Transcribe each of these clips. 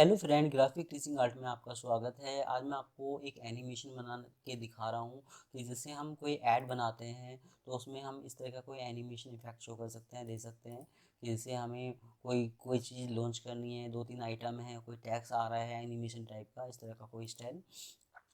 Hello friend, graphic teaching art में आपका स्वागत है। आज मैं आपको एक एनिमेशन बना के दिखा रहा हूँ कि जैसे हम कोई ऐड बनाते हैं तो उसमें हम इस तरह का कोई एनिमेशन इफेक्ट शो कर सकते हैं, दे सकते हैं कि जैसे हमें कोई कोई चीज़ लॉन्च करनी है, 2-3 आइटम है, कोई टैक्स आ रहा है एनिमेशन टाइप का, इस तरह का कोई स्टाइल।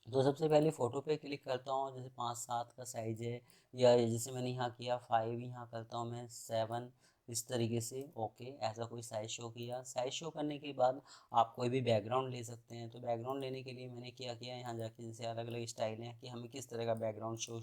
तो सबसे पहले फ़ोटो पे क्लिक करता हूँ, जैसे 5-7 का साइज़ है, या जैसे मैंने यहाँ किया 5, यहाँ करता हूँ मैं 7, इस तरीके से। ओके, ऐसा कोई साइज़ शो किया। साइज़ शो करने के बाद आप कोई भी बैकग्राउंड ले सकते हैं। तो बैकग्राउंड लेने के लिए मैंने क्या किया, यहाँ जाके जैसे अलग अलग स्टाइल हैं कि हमें किस तरह का बैकग्राउंड शो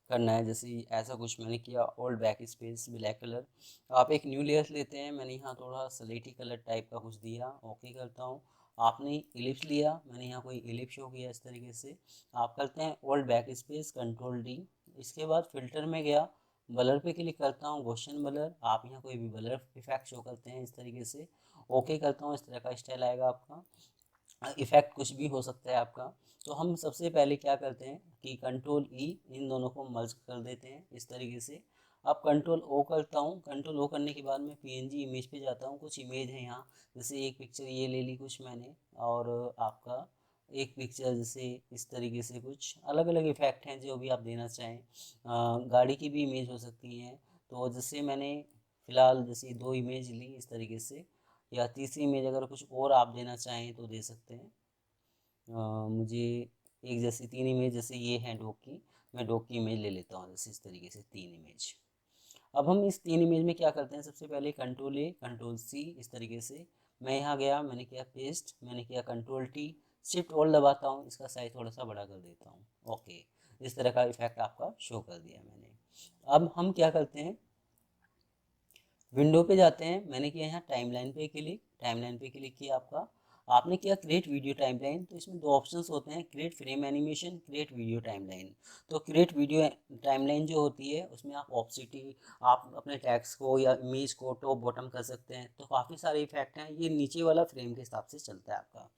करना है। जैसे ऐसा कुछ मैंने किया, old back space black colour. आप एक न्यू लेयर लेते हैं, मैंने यहाँ थोड़ा स्लेटी कलर टाइप का कुछ दिया। ओके करता हूँ। आपने इलिप्स लिया, मैंने यहाँ कोई इलिप्स शो किया इस तरीके से। आप करते हैं old back space control D। इसके बाद फिल्टर में गया, ब्लर पे क्लिक करता हूँ, गॉसियन ब्लर। आप यहाँ कोई भी ब्लर इफेक्ट शो करते हैं इस तरीके से। ओके करता हूँ, इस तरह का स्टाइल आएगा आपका। इफेक्ट कुछ भी हो सकता है आपका। तो हम सबसे पहले क्या करते हैं कि कंट्रोल E, इन दोनों को मर्ज कर देते हैं इस तरीके से। अब कंट्रोल O करता हूँ। कंट्रोल O करने के बाद मैं PNG इमेज पे जाता हूँ। कुछ इमेज है यहाँ, जैसे एक पिक्चर ये ले ली कुछ मैंने, और आपका एक पिक्चर जैसे इस तरीके से। कुछ अलग अलग इफेक्ट हैं जो भी आप देना चाहें। गाड़ी की भी इमेज हो सकती हैं। तो जैसे मैंने फ़िलहाल जैसे 2 इमेज ली इस तरीके से, या तीसरी इमेज अगर कुछ और आप देना चाहें तो दे सकते हैं। मुझे एक जैसे 3 इमेज, जैसे ये है डॉग की, मैं डॉग की इमेज ले लेता हूँ जैसे इस तरीके से 3 इमेज। अब हम इस 3 इमेज में क्या करते हैं, सबसे पहले कंट्रोल A कंट्रोल C इस तरीके से। मैं यहाँ गया, मैंने किया पेस्ट, मैंने किया कंट्रोल T, शिफ्ट ऑल दबाता हूँ, इसका साइज थोड़ा सा बड़ा कर देता हूँ। ओके, इस तरह का इफेक्ट आपका शो कर दिया मैंने। अब हम क्या करते हैं, विंडो पे जाते हैं। मैंने किया यहाँ टाइमलाइन पे क्लिक, टाइमलाइन पे क्लिक किया आपका। आपने किया क्रिएट वीडियो टाइमलाइन। तो इसमें 2 ऑप्शंस होते हैं, create frame animation, create video timeline. तो क्रिएट वीडियो टाइमलाइन जो होती है उसमें आप ऑप्सिटी, आप अपने टेक्स्ट को या इमेज को टॉप बॉटम कर सकते हैं। तो काफ़ी सारे इफेक्ट हैं, ये नीचे वाला फ्रेम के हिसाब से चलता है आपका।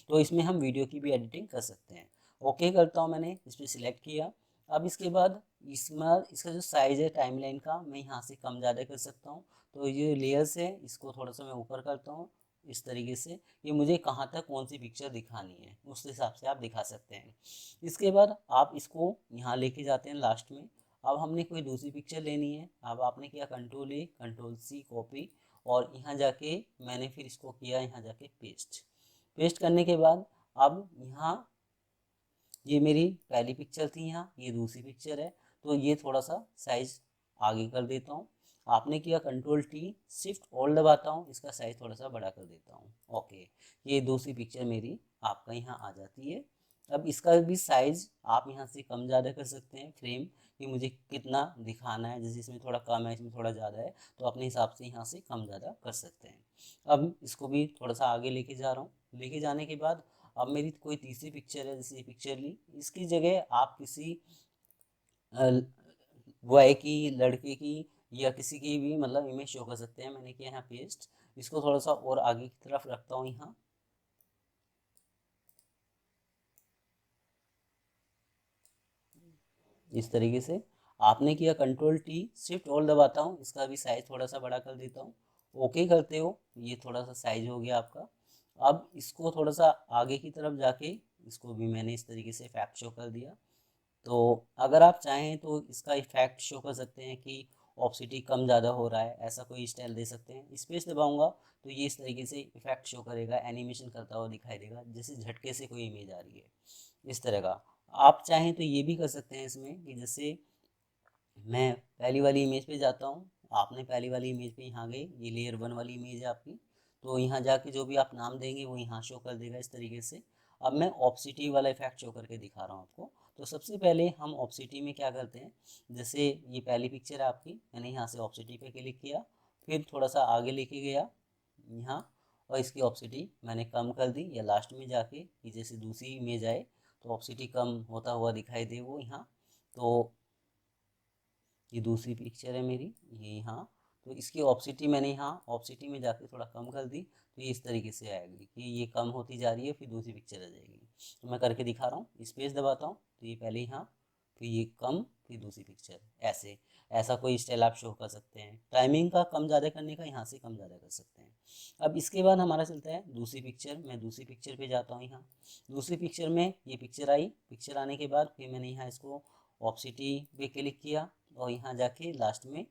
तो इसमें हम वीडियो की भी एडिटिंग कर सकते हैं। ओके करता हूँ, मैंने इस पर सिलेक्ट किया। अब इसके बाद इसमें इसका जो साइज़ है टाइमलाइन का, मैं यहाँ से कम ज़्यादा कर सकता हूँ। तो ये लेयर्स है, इसको थोड़ा सा मैं ऊपर करता हूँ इस तरीके से। ये मुझे कहाँ तक कौन सी पिक्चर दिखानी है उस हिसाब से आप दिखा सकते हैं। इसके बाद आप इसको यहाँ लेके जाते हैं लास्ट में। अब हमने कोई दूसरी पिक्चर लेनी है। अब आपने किया control A control C copy, और यहाँ जाके मैंने फिर इसको किया यहाँ जाके पेस्ट। पेस्ट करने के बाद अब यहाँ ये मेरी पहली पिक्चर थी, यहाँ ये दूसरी पिक्चर है। तो ये थोड़ा सा साइज आगे कर देता हूँ। आपने किया कंट्रोल T, शिफ्ट ऑल दबाता हूँ, इसका साइज थोड़ा सा बड़ा कर देता हूँ। ओके, ये दूसरी पिक्चर मेरी आपका यहाँ आ जाती है। अब इसका भी साइज आप यहाँ से कम ज़्यादा कर सकते हैं, फ्रेम कि मुझे कितना दिखाना है। जैसे इसमें थोड़ा कम है, इसमें थोड़ा ज़्यादा है, तो अपने हिसाब से यहाँ से कम ज़्यादा कर सकते हैं। अब इसको भी थोड़ा सा आगे लेके जा रहा हूँ। लेके जाने के बाद अब मेरी कोई तीसरी पिक्चर है, जैसे ये पिक्चर ली, इसकी जगह आप किसी बॉय की, लड़के की, या किसी की भी मतलब इमेज शो कर सकते हैं। मैंने किया यहाँ पेस्ट, इसको थोड़ा सा और आगे की तरफ रखता हूँ यहाँ इस तरीके से। आपने किया कंट्रोल T, शिफ्ट ऑल दबाता हूँ, इसका भी साइज थोड़ा सा बड़ा कर देता हूँ। ओके करते हो, ये थोड़ा सा साइज हो गया आपका। अब इसको थोड़ा सा आगे की तरफ जाके इसको भी मैंने इस तरीके से इफेक्ट शो कर दिया। तो अगर आप चाहें तो इसका इफेक्ट शो कर सकते हैं कि ऑप्सिटी कम ज़्यादा हो रहा है, ऐसा कोई स्टाइल दे सकते हैं। स्पेस दबाऊंगा तो ये इस तरीके से इफेक्ट शो करेगा, एनिमेशन करता हुआ दिखाई देगा, जैसे झटके से कोई इमेज आ रही है इस तरह का। आप चाहें तो ये भी कर सकते हैं इसमें कि जैसे मैं पहली वाली इमेज पे जाता हूँ, आपने पहली वाली इमेज पे यहाँ गए, ये लेयर 1 वाली इमेज है आपकी। तो यहाँ जाके जो भी आप नाम देंगे वो यहाँ शो कर देगा इस तरीके से। अब मैं ऑप्सिटी वाला इफेक्ट शो करके दिखा रहा हूँ आपको। तो सबसे पहले हम ऑप्सिटी में क्या करते हैं, जैसे ये पहली पिक्चर है आपकी, मैंने यहाँ से ऑप्सिटी पे क्लिक किया, फिर थोड़ा सा आगे लेके गया यहाँ, और इसकी ऑप्सिटी मैंने कम कर दी, या लास्ट में जाके कि जैसे दूसरी इमेज आए तो ऑप्सिटी कम होता हुआ दिखाई दे वो यहाँ। तो ये दूसरी पिक्चर है मेरी, ये यहाँ। तो इसकी ऑप्सिटी मैंने यहाँ ऑप्सिटी में जाके थोड़ा कम कर दी, तो ये इस तरीके से आएगी कि ये कम होती जा रही है, फिर दूसरी पिक्चर आ जाएगी। तो मैं करके दिखा रहा हूँ, स्पेस दबाता हूँ तो ये पहले यहाँ, फिर ये कम, फिर दूसरी पिक्चर, ऐसे। ऐसा कोई स्टाइल आप शो कर सकते हैं। टाइमिंग का कम ज़्यादा करने का यहाँ से कम ज़्यादा कर सकते हैं। अब इसके बाद हमारा चलता है दूसरी पिक्चर। मैं दूसरी पिक्चर पे जाता हूँ। यहाँ दूसरी पिक्चर में ये पिक्चर आई। पिक्चर आने के बाद फिर मैंने यहाँ इसको ऑप्सिटी पे क्लिक किया और यहाँ जाके लास्ट में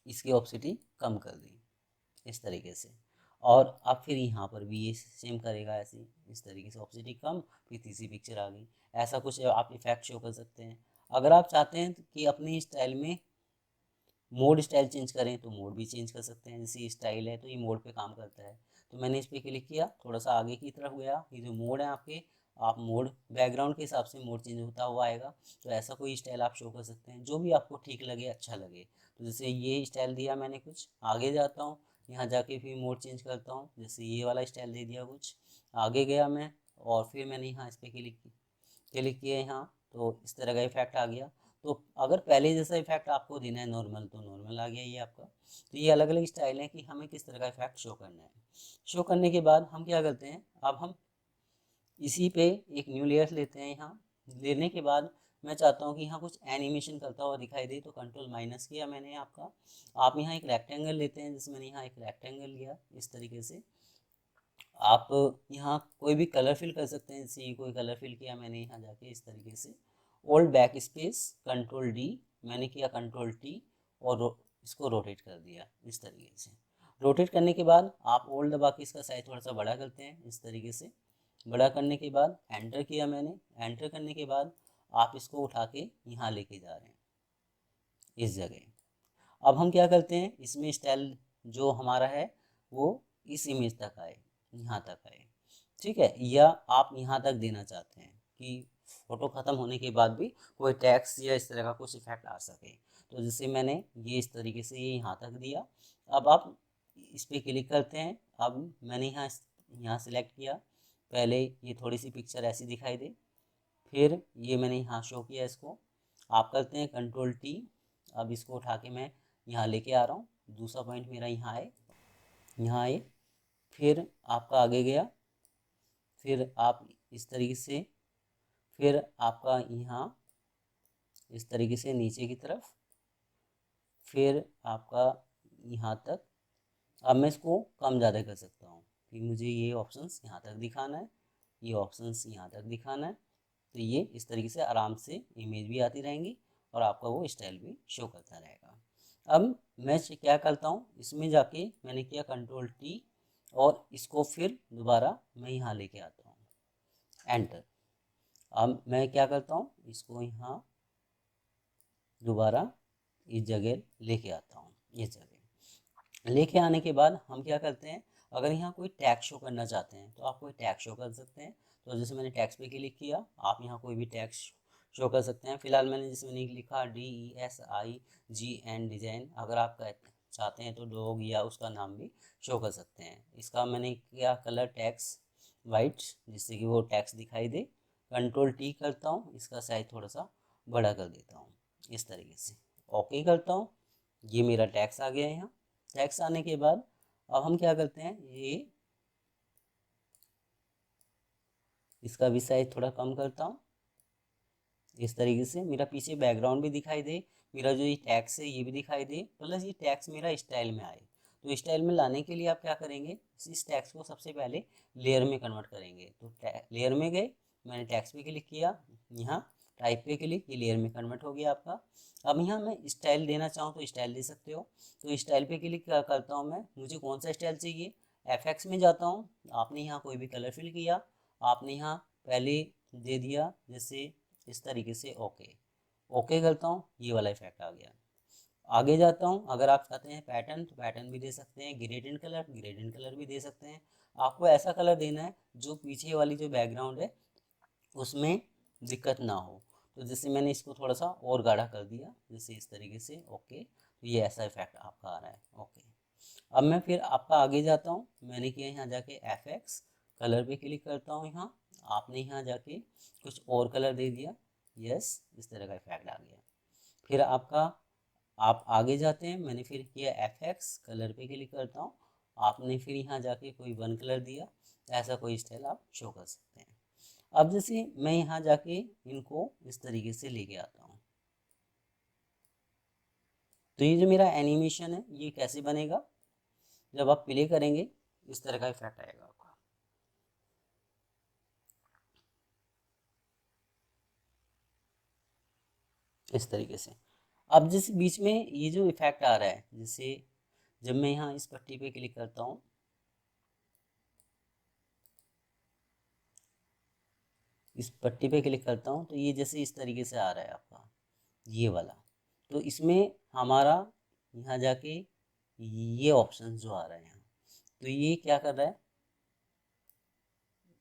इसकी ऑप्सिटी कम कर दी इस तरीके से। और अब फिर यहाँ पर भी ये सेम करेगा ऐसे इस तरीके से, ऑप्सिटी कम, फिर तीसरी पिक्चर आ गई। ऐसा कुछ आप इफेक्ट शो कर सकते हैं। अगर आप चाहते हैं कि अपनी स्टाइल में मोड स्टाइल चेंज करें तो मोड भी चेंज कर सकते हैं। जैसे स्टाइल है तो ये मोड पे काम करता है, तो मैंने इस पर क्लिक किया, थोड़ा सा आगे की तरफ गया। ये जो मोड है आपके, आप मोड बैकग्राउंड के हिसाब से मोड चेंज होता हुआ आएगा। तो ऐसा कोई स्टाइल आप शो कर सकते हैं जो भी आपको ठीक लगे, अच्छा लगे। तो जैसे ये स्टाइल दिया मैंने, कुछ आगे जाता हूँ, यहाँ जाके फिर मोड चेंज करता हूँ। जैसे ये वाला स्टाइल दे दिया, कुछ आगे गया मैं और फिर मैंने यहाँ इस पर क्लिक किया यहाँ, तो इस तरह का इफेक्ट आ गया। तो अगर पहले जैसा इफेक्ट आपको देना है नॉर्मल, तो नॉर्मल आ गया ये आपका। तो ये अलग अलग स्टाइल है कि हमें किस तरह का इफेक्ट शो करना है। शो करने के बाद हम क्या करते हैं, अब हम इसी पे एक न्यू लेयर लेते हैं। यहाँ लेने के बाद मैं चाहता हूँ कि यहाँ कुछ एनिमेशन करता हुआ दिखाई दे, तो कंट्रोल माइनस किया मैंने आपका। आप यहाँ एक रेक्टेंगल लेते हैं, जैसे मैंने यहाँ एक रेक्टेंगल लिया इस तरीके से। आप यहाँ कोई भी कलर फिल कर सकते हैं। जैसे कोई कलर फिल किया मैंने यहाँ जाके इस तरीके से, old back space control D, मैंने किया कंट्रोल टी और इसको रोटेट कर दिया इस तरीके से। रोटेट करने के बाद आप ओल्ड दबा के इसका साइज थोड़ा सा बड़ा करते हैं इस तरीके से। बड़ा करने के बाद एंटर किया मैंने। एंटर करने के बाद आप इसको उठा के यहाँ लेके जा रहे हैं इस जगह। अब हम क्या करते हैं, इसमें स्टाइल जो हमारा है वो इस इमेज तक आए, यहाँ तक आए, ठीक है। या आप यहाँ तक देना चाहते हैं कि फोटो ख़त्म होने के बाद भी कोई टैक्स या इस तरह का कुछ इफेक्ट आ सके। तो जैसे मैंने ये इस तरीके से ये यहाँ तक दिया। अब आप इस पर क्लिक करते हैं। अब मैंने यहाँ सेलेक्ट किया। पहले ये थोड़ी सी पिक्चर ऐसी दिखाई दे, फिर ये मैंने यहाँ शो किया इसको। आप करते हैं कंट्रोल टी। अब इसको उठा के मैं यहाँ लेके आ रहा हूँ। दूसरा पॉइंट मेरा यहाँ आए, यहाँ आए, फिर आपका आगे गया, फिर आप इस तरीके से, फिर आपका यहाँ इस तरीके से नीचे की तरफ, फिर आपका यहाँ तक। अब मैं इसको कम ज़्यादा कर सकता हूँ कि मुझे ये ऑप्शंस यहाँ तक दिखाना है, ये ऑप्शंस यहाँ तक दिखाना है। तो ये इस तरीके से आराम से इमेज भी आती रहेंगी और आपका वो स्टाइल भी शो करता रहेगा। अब मैं क्या करता हूँ, इसमें जाके मैंने किया कंट्रोल टी और इसको फिर दोबारा मैं यहाँ लेके आता हूँ, एंटर। अब मैं क्या करता हूँ, इसको यहाँ दोबारा इस जगह लेके आता हूँ। इस जगह लेके आने के बाद हम क्या करते हैं, अगर यहाँ कोई टैग शो करना चाहते हैं तो आप कोई टैग शो कर सकते हैं। तो जैसे मैंने टैग्स पे क्लिक किया, आप यहाँ कोई भी टैग शो कर सकते हैं। फिलहाल मैंने जैसे मैंने लिखा DESIGN डिज़ाइन। अगर आप चाहते हैं तो डॉग या उसका नाम भी शो कर सकते हैं। इसका मैंने किया कलर टैक्स वाइट, जिससे कि वो टैक्स दिखाई दे। कंट्रोल टी करता हूँ, इसका साइज थोड़ा सा बड़ा कर देता हूँ इस तरीके से। ओके करता हूँ, ये मेरा टैक्स आ गया है। यहाँ टैक्स आने के बाद अब हम क्या करते हैं, ये इसका भी साइज थोड़ा कम करता हूँ इस तरीके से। मेरा पीछे बैकग्राउंड भी दिखाई दे, मेरा जो ये टैक्स है ये भी दिखाई दे, प्लस ये टैक्स मेरा स्टाइल में आए। तो स्टाइल में लाने के लिए आप क्या करेंगे, इस टैक्स को सबसे पहले लेयर में कन्वर्ट करेंगे। तो लेयर में गए, मैंने टैक्स पे क्लिक किया, यहाँ टाइप पे क्लिक, ये लेयर में कन्वर्ट हो गया आपका। अब यहाँ मैं स्टाइल देना चाहूँ तो स्टाइल दे सकते हो। तो स्टाइल पे क्लिक करता हूँ मैं, मुझे कौन सा स्टाइल चाहिए, FX में जाता हूँ। आपने यहाँ कोई भी कलर फिल किया, आपने यहाँ पहले दे दिया जैसे इस तरीके से, ओके। ओके करता हूँ, ये वाला इफेक्ट आ गया। आगे जाता हूँ, अगर आप चाहते हैं पैटर्न तो पैटर्न भी दे सकते हैं, ग्रेडियंट कलर भी दे सकते हैं। आपको ऐसा कलर देना है जो पीछे वाली जो बैकग्राउंड है उसमें दिक्कत ना हो। तो जैसे मैंने इसको थोड़ा सा और गाढ़ा कर दिया, जैसे इस तरीके से, ओके। तो ये ऐसा इफेक्ट आपका आ रहा है, ओके। अब मैं फिर आपका आगे जाता हूँ, मैंने किया यहाँ जाके FX कलर पे क्लिक करता हूँ। यहाँ आपने यहाँ जाके कुछ और कलर दे दिया, यस, इस तरह का इफेक्ट आ गया। फिर आप आगे जाते हैं, मैंने फिर किया FX कलर पे क्लिक करता हूँ, आपने फिर यहाँ जाके कोई वन कलर दिया। ऐसा कोई स्टाइल आप शो कर सकते हैं। अब जैसे मैं यहाँ जाके इनको इस तरीके से लेके आता हूँ, तो ये जो मेरा एनिमेशन है ये कैसे बनेगा, जब आप प्ले करेंगे इस तरह का इफेक्ट आएगा आपका। इस तरीके से। अब जिस बीच में ये जो इफेक्ट आ रहा है, जैसे जब मैं यहाँ इस पट्टी पे क्लिक करता हूँ, इस पट्टी पे क्लिक करता हूँ, तो ये जैसे इस तरीके से आ रहा है आपका ये वाला। तो इसमें हमारा यहाँ जाके ये ऑप्शन जो आ रहा है यहाँ, तो ये क्या कर रहा है,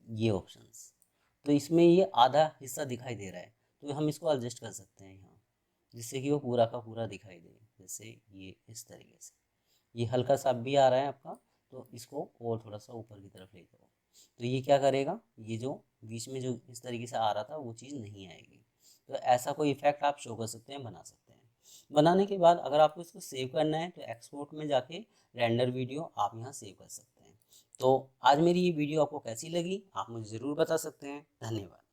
ये ऑप्शंस, तो इसमें ये आधा हिस्सा दिखाई दे रहा है, तो हम इसको एडजस्ट कर सकते हैं यहाँ, जिससे कि वो पूरा का पूरा दिखाई दे। जैसे ये इस तरीके से ये हल्का सा भी आ रहा है आपका, तो इसको और थोड़ा सा ऊपर की तरफ ले जाओ, तो ये क्या करेगा, ये जो बीच में जो इस तरीके से आ रहा था वो चीज़ नहीं आएगी। तो ऐसा कोई इफेक्ट आप शो कर सकते हैं, बना सकते हैं। बनाने के बाद अगर आपको इसको सेव करना है तो एक्सपोर्ट में जाके रेंडर वीडियो आप यहाँ सेव कर सकते हैं। तो आज मेरी ये वीडियो आपको कैसी लगी आप मुझे ज़रूर बता सकते हैं। धन्यवाद।